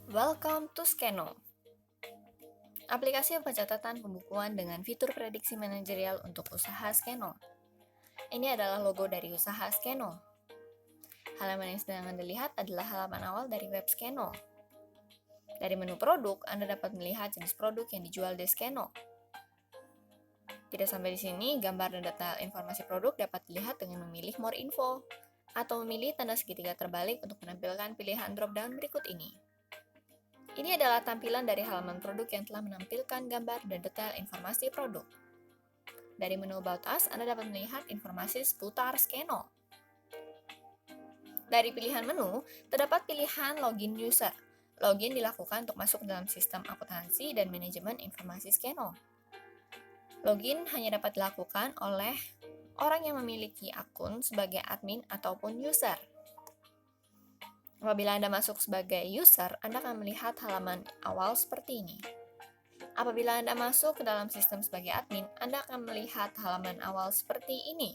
Welcome to Skeno, aplikasi pencatatan pembukuan dengan fitur prediksi manajerial untuk usaha Skeno. Ini adalah logo dari usaha Skeno. Halaman yang sedang Anda lihat adalah halaman awal dari web Skeno. Dari menu produk, Anda dapat melihat jenis produk yang dijual di Skeno. Tidak sampai di sini, gambar dan data informasi produk dapat dilihat dengan memilih More Info atau memilih tanda segitiga terbalik untuk menampilkan pilihan drop-down berikut ini. Ini adalah tampilan dari halaman produk yang telah menampilkan gambar dan detail informasi produk. Dari menu About Us, Anda dapat melihat informasi seputar Skeno. Dari pilihan menu, terdapat pilihan Login User. Login dilakukan untuk masuk dalam sistem akuntansi dan manajemen informasi Skeno. Login hanya dapat dilakukan oleh orang yang memiliki akun sebagai admin ataupun user. Apabila Anda masuk sebagai user, Anda akan melihat halaman awal seperti ini. Apabila Anda masuk ke dalam sistem sebagai admin, Anda akan melihat halaman awal seperti ini.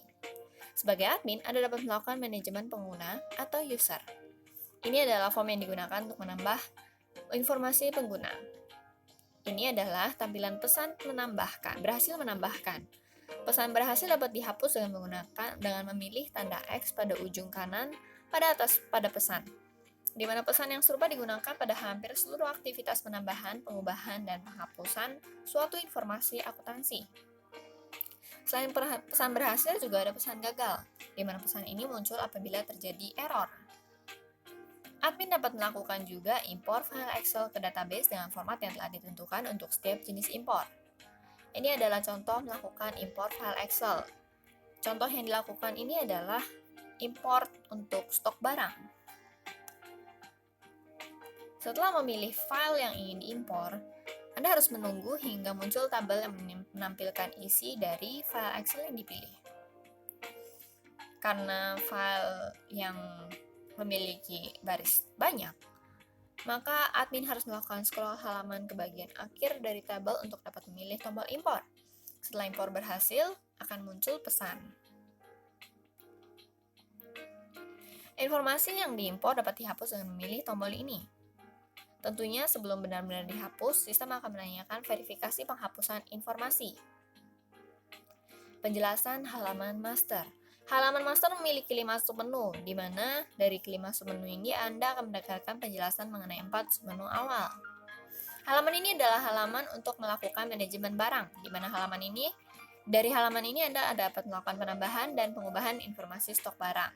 Sebagai admin, Anda dapat melakukan manajemen pengguna atau user. Ini adalah form yang digunakan untuk menambah informasi pengguna. Ini adalah tampilan pesan menambahkan, berhasil menambahkan. Pesan berhasil dapat dihapus dengan memilih tanda X pada ujung kanan pada pesan, di mana pesan yang serupa digunakan pada hampir seluruh aktivitas penambahan, pengubahan, dan penghapusan suatu informasi akuntansi. Selain pesan berhasil, juga ada pesan gagal, di mana pesan ini muncul apabila terjadi error. Admin dapat melakukan juga impor file Excel ke database dengan format yang telah ditentukan untuk setiap jenis impor. Ini adalah contoh melakukan impor file Excel. Contoh yang dilakukan ini adalah import untuk stok barang. Setelah memilih file yang ingin diimpor, Anda harus menunggu hingga muncul tabel yang menampilkan isi dari file Excel yang dipilih. Karena file yang memiliki baris banyak, maka admin harus melakukan scroll halaman ke bagian akhir dari tabel untuk dapat memilih tombol impor. Setelah impor berhasil, akan muncul pesan. Informasi yang diimpor dapat dihapus dengan memilih tombol ini. Tentunya sebelum benar-benar dihapus, sistem akan menanyakan verifikasi penghapusan informasi. Penjelasan halaman master. Halaman master memiliki 5 submenu, di mana dari kelima submenu ini Anda akan mendapatkan penjelasan mengenai 4 submenu awal. Halaman ini adalah halaman untuk melakukan manajemen barang, di mana dari halaman ini Anda dapat melakukan penambahan dan pengubahan informasi stok barang.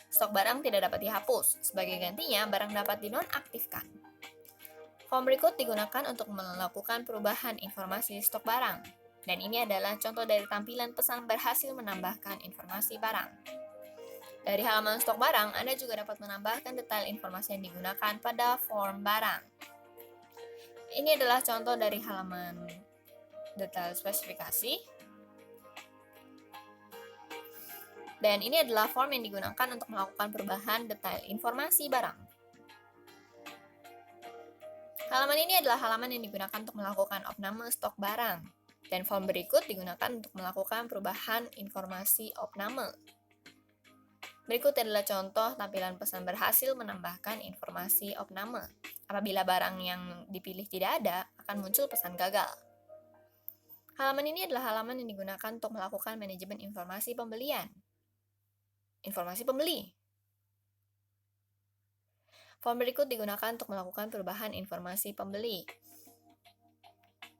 Stok barang tidak dapat dihapus, sebagai gantinya barang dapat dinonaktifkan. Form berikut digunakan untuk melakukan perubahan informasi stok barang, dan ini adalah contoh dari tampilan pesan berhasil menambahkan informasi barang. Dari halaman stok barang, Anda juga dapat menambahkan detail informasi yang digunakan pada form barang. Ini adalah contoh dari halaman detail spesifikasi. Dan ini adalah form yang digunakan untuk melakukan perubahan detail informasi barang. Halaman ini adalah halaman yang digunakan untuk melakukan opname stok barang. Dan form berikut digunakan untuk melakukan perubahan informasi opname. Berikut adalah contoh tampilan pesan berhasil menambahkan informasi opname. Apabila barang yang dipilih tidak ada, akan muncul pesan gagal. Halaman ini adalah halaman yang digunakan untuk melakukan manajemen informasi pembelian. Informasi pembeli. Form berikut digunakan untuk melakukan perubahan informasi pembeli.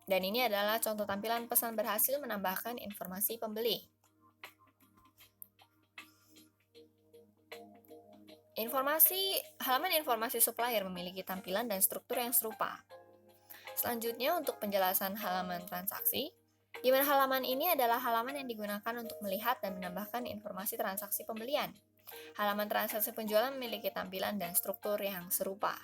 Dan ini adalah contoh tampilan pesan berhasil menambahkan informasi pembeli. Halaman informasi supplier memiliki tampilan dan struktur yang serupa. Selanjutnya untuk penjelasan halaman transaksi, di mana halaman ini adalah halaman yang digunakan untuk melihat dan menambahkan informasi transaksi pembelian. Halaman transaksi penjualan memiliki tampilan dan struktur yang serupa.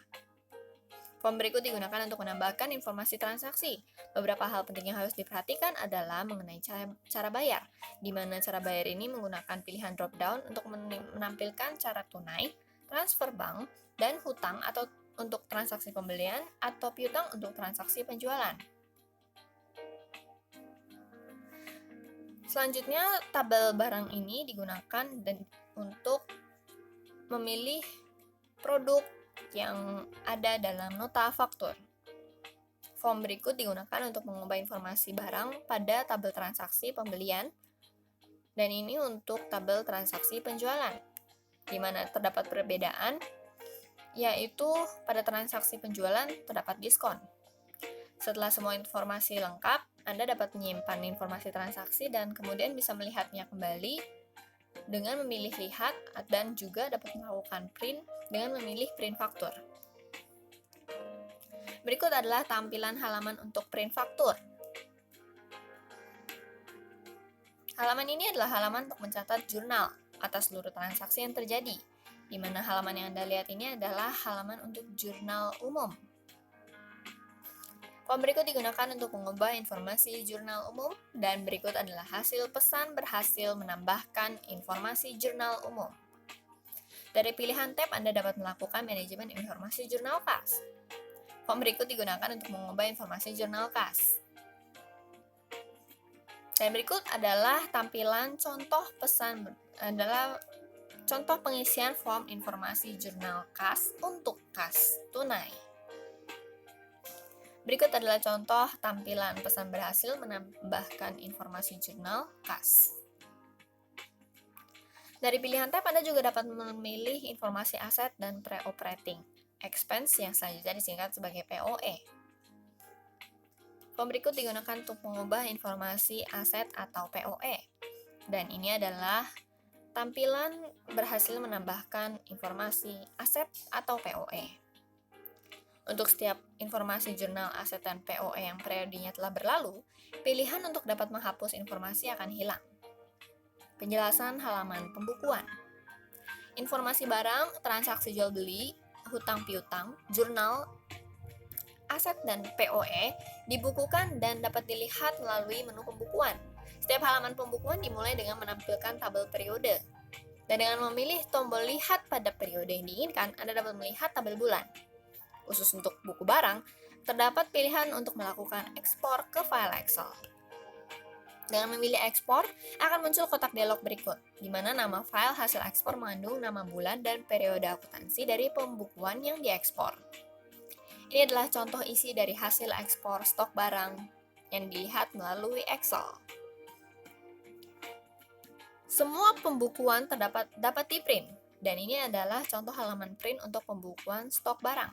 Form berikut digunakan untuk menambahkan informasi transaksi. Beberapa hal penting yang harus diperhatikan adalah mengenai cara bayar, di mana cara bayar ini menggunakan pilihan drop-down untuk menampilkan cara tunai, transfer bank, dan hutang atau untuk transaksi pembelian atau piutang untuk transaksi penjualan. Selanjutnya, tabel barang ini digunakan untuk memilih produk yang ada dalam nota faktur. Form berikut digunakan untuk mengubah informasi barang pada tabel transaksi pembelian, dan ini untuk tabel transaksi penjualan, di mana terdapat perbedaan, yaitu pada transaksi penjualan terdapat diskon. Setelah semua informasi lengkap, Anda dapat menyimpan informasi transaksi dan kemudian bisa melihatnya kembali dengan memilih lihat, dan juga dapat melakukan print dengan memilih print faktur. Berikut adalah tampilan halaman untuk print faktur. Halaman ini adalah halaman untuk mencatat jurnal atas seluruh transaksi yang terjadi, di mana halaman yang Anda lihat ini adalah halaman untuk jurnal umum. Form berikut digunakan untuk mengubah informasi jurnal umum, dan berikut adalah hasil pesan berhasil menambahkan informasi jurnal umum. Dari pilihan tab, Anda dapat melakukan manajemen informasi jurnal kas. Form berikut digunakan untuk mengubah informasi jurnal kas. Dan berikut adalah tampilan contoh contoh pengisian form informasi jurnal kas untuk kas tunai. Berikut adalah contoh tampilan pesan berhasil menambahkan informasi jurnal kas. Dari pilihan tab, Anda juga dapat memilih informasi aset dan pre-operating expense yang selanjutnya disingkat sebagai POE. Form berikut digunakan untuk mengubah informasi aset atau POE. Dan ini adalah tampilan berhasil menambahkan informasi aset atau POE. Untuk setiap informasi jurnal aset dan POE yang periodenya telah berlalu, pilihan untuk dapat menghapus informasi akan hilang. Penjelasan halaman pembukuan. Informasi barang, transaksi jual beli, hutang piutang, jurnal, aset dan POE dibukukan dan dapat dilihat melalui menu pembukuan. Setiap halaman pembukuan dimulai dengan menampilkan tabel periode. Dan dengan memilih tombol lihat pada periode yang diinginkan, Anda dapat melihat tabel bulan. Khusus untuk buku barang, terdapat pilihan untuk melakukan ekspor ke file Excel. Dengan memilih ekspor, akan muncul kotak dialog berikut, di mana nama file hasil ekspor mengandung nama bulan dan periode akuntansi dari pembukuan yang diekspor. Ini adalah contoh isi dari hasil ekspor stok barang yang dilihat melalui Excel. Semua pembukuan dapat di-print, dan ini adalah contoh halaman print untuk pembukuan stok barang.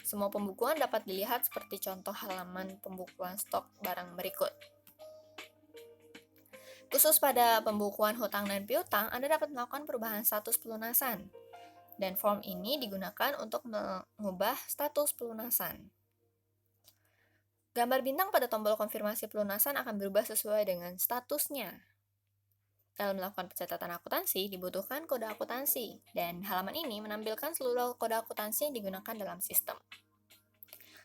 Semua pembukuan dapat dilihat seperti contoh halaman pembukuan stok barang berikut. Khusus pada pembukuan hutang dan piutang, Anda dapat melakukan perubahan status pelunasan. Dan form ini digunakan untuk mengubah status pelunasan. Gambar bintang pada tombol konfirmasi pelunasan akan berubah sesuai dengan statusnya. Dalam melakukan pencatatan akuntansi, dibutuhkan kode akuntansi, dan halaman ini menampilkan seluruh kode akuntansi yang digunakan dalam sistem.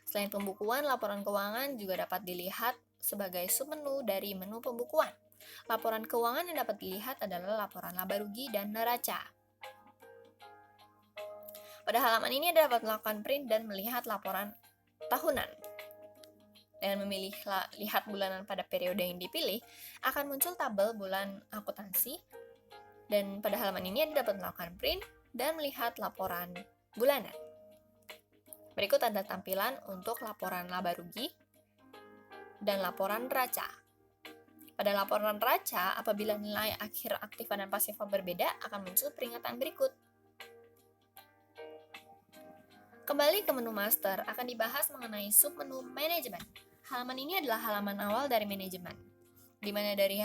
Selain pembukuan, laporan keuangan juga dapat dilihat sebagai submenu dari menu pembukuan. Laporan keuangan yang dapat dilihat adalah laporan laba rugi dan neraca. Pada halaman ini Anda dapat melakukan print dan melihat laporan tahunan. Dengan memilih lihat bulanan pada periode yang dipilih, akan muncul tabel bulan akuntansi. Dan pada halaman ini Anda dapat melakukan print dan melihat laporan bulanan. Berikut ada tampilan untuk laporan laba rugi dan laporan neraca. Pada laporan neraca, apabila nilai akhir aktiva dan pasifa berbeda, akan muncul peringatan berikut. Kembali ke menu master, akan dibahas mengenai submenu manajemen. Halaman ini adalah halaman awal dari manajemen, di mana dari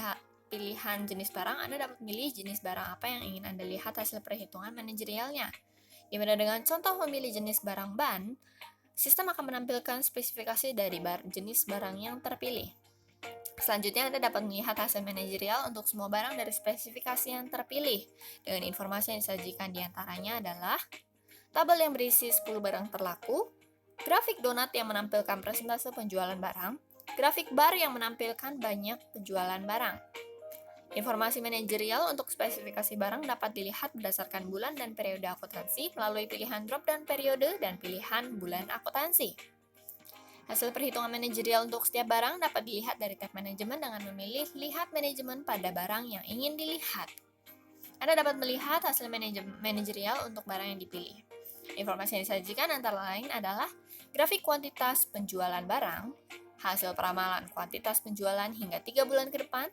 pilihan jenis barang, Anda dapat memilih jenis barang apa yang ingin Anda lihat hasil perhitungan manajerialnya. Di mana dengan contoh memilih jenis barang ban, sistem akan menampilkan spesifikasi dari jenis barang yang terpilih. Selanjutnya, Anda dapat melihat hasil manajerial untuk semua barang dari spesifikasi yang terpilih. Dengan informasi yang disajikan diantaranya adalah tabel yang berisi 10 barang terlaku, grafik donat yang menampilkan persentase penjualan barang, grafik bar yang menampilkan banyak penjualan barang. Informasi manajerial untuk spesifikasi barang dapat dilihat berdasarkan bulan dan periode akuntansi melalui pilihan drop down periode dan pilihan bulan akuntansi. Hasil perhitungan manajerial untuk setiap barang dapat dilihat dari tab manajemen dengan memilih lihat manajemen pada barang yang ingin dilihat. Anda dapat melihat hasil manajerial untuk barang yang dipilih. Informasi yang disajikan antara lain adalah grafik kuantitas penjualan barang, hasil peramalan kuantitas penjualan hingga 3 bulan ke depan,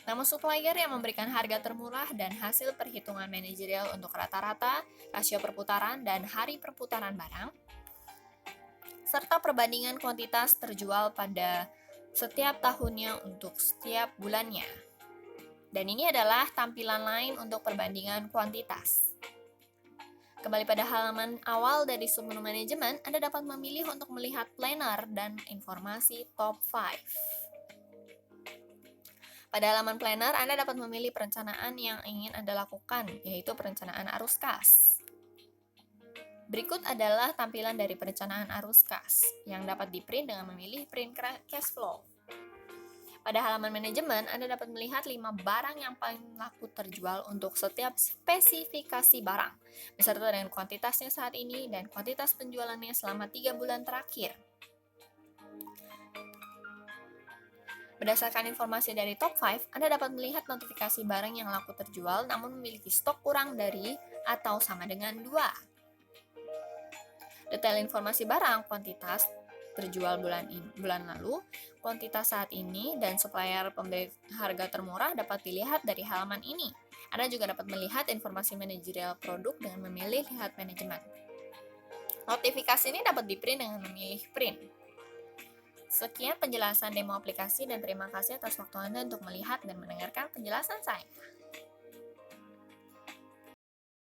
nama supplier yang memberikan harga termurah, dan hasil perhitungan manajerial untuk rata-rata, rasio perputaran, dan hari perputaran barang, serta perbandingan kuantitas terjual pada setiap tahunnya untuk setiap bulannya. Dan ini adalah tampilan lain untuk perbandingan kuantitas. Kembali pada halaman awal dari submenu manajemen, Anda dapat memilih untuk melihat planner dan informasi top 5. Pada halaman planner, Anda dapat memilih perencanaan yang ingin Anda lakukan, yaitu perencanaan arus kas. Berikut adalah tampilan dari perencanaan arus kas, yang dapat di-print dengan memilih print cash flow. Pada halaman manajemen, Anda dapat melihat 5 barang yang paling laku terjual untuk setiap spesifikasi barang, beserta dengan kuantitasnya saat ini dan kuantitas penjualannya selama 3 bulan terakhir. Berdasarkan informasi dari top 5, Anda dapat melihat notifikasi barang yang laku terjual namun memiliki stok kurang dari atau sama dengan 2. Detail informasi barang, kuantitas terjual bulan lalu, kuantitas saat ini, dan supplier pembeli harga termurah dapat dilihat dari halaman ini. Anda juga dapat melihat informasi manajerial produk dengan memilih lihat manajemen. Notifikasi ini dapat di-print dengan memilih print. Sekian penjelasan demo aplikasi dan terima kasih atas waktu Anda untuk melihat dan mendengarkan penjelasan saya.